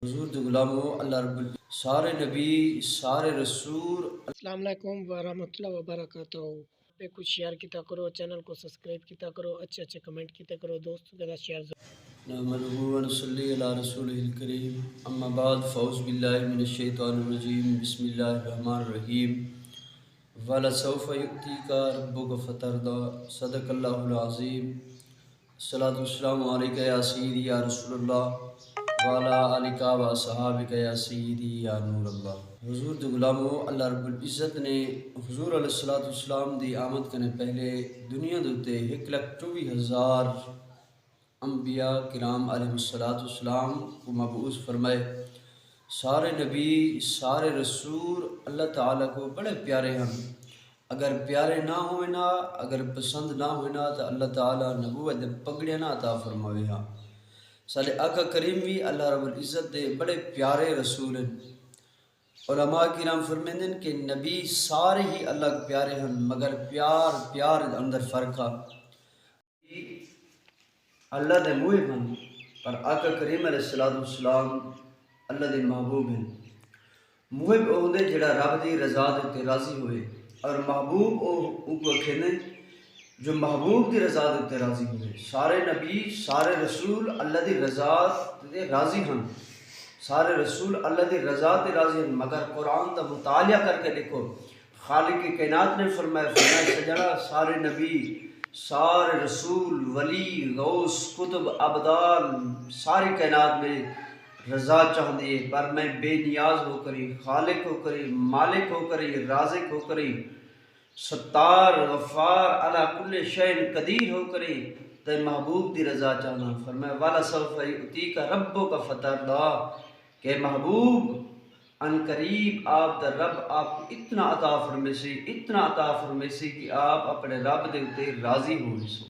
حضور دے غلامو اللہ رب سارے نبی سارے رسول السلام علیکم ورحمۃ اللہ وبرکاتہ پہ کچھ شیئر کیتا کرو، چینل کو سبسکرائب کیتا کرو، اچھے اچھے کمنٹ کیتا کرو، دوستوں کے ساتھ شیئر نحمدہ ونصلی علی رسولہ الکریم اما بعد فاعوذ باللہ من الشیطان الرجیم بسم اللہ الرحمن الرحیم وَلَسَوْفَ يُؤْتِيكَ رَبُّكَ فَتَرْضَىٰ صدق اللہ العظیم الصلاۃ والسلام علیکہ یا سیدی یا رسول اللہ وعلی آلک و صحابک یا سیدی یا نور اللہ۔ حضور دے غلامو اللہ رب العزت نے حضور علیہ الصلوۃ والسلام دی آمد کنے پہلے دنیا دے اُتے 1,24,000 انبیاء کرام علیہ الصلوۃ والسلام کو مبعوث فرمائے۔ سارے نبی سارے رسول اللہ تعالیٰ کو بڑے پیارے ہیں، اگر پیارے نہ ہوئے نا، اگر پسند نہ ہوئے نا تو اللہ تعالیٰ نبوت دے پگڑیاں نہ عطا فرماوے ہاں۔ سارے آقا کریم بھی اللہ رب العزت دے بڑے پیارے رسول ہیں۔ علماء کرام فرمیندے ہیں کہ نبی سارے ہی اللہ کے پیارے ہیں، مگر پیار اندر فرق ہے۔ اللہ دے محب ہیں پر آقا کریم علیہ السلام اللہ دے محبوب ہیں۔ محب او ہوندے جڑا رب دی رضا دے تے راضی ہوئے، اور محبوب او کو کہنے جو محبوب دی رضا دے تے راضی ہوئے۔ سارے نبی سارے رسول اللہ دی رضا تے راضی ہیں، سارے رسول اللہ دی رضا تے راضی ہیں، مگر قرآن دا مطالعہ کر کے دیکھو خالق کائنات نے فرمایا سجنا سارے نبی سارے رسول ولی غوث قطب ابدال ساری کائنات میں رضا چاہتے ہیں، پر میں بے نیاز ہو کری، خالق ہو کری، مالک ہو کری، رازق ہو کری، ستار غفار علی کل شیء قدیر ہو کری تے محبوب دی رضا چاہنا۔ فرمایا وَلَسَوْفَ يُؤْتِيكَ رَبُّكَ فَتَرْضَىٰ کہ محبوب ان قریب آپ دا رب آپ کو اتنا عطا فرمیسی کہ آپ اپنے رب دے اتے راضی ہو سو۔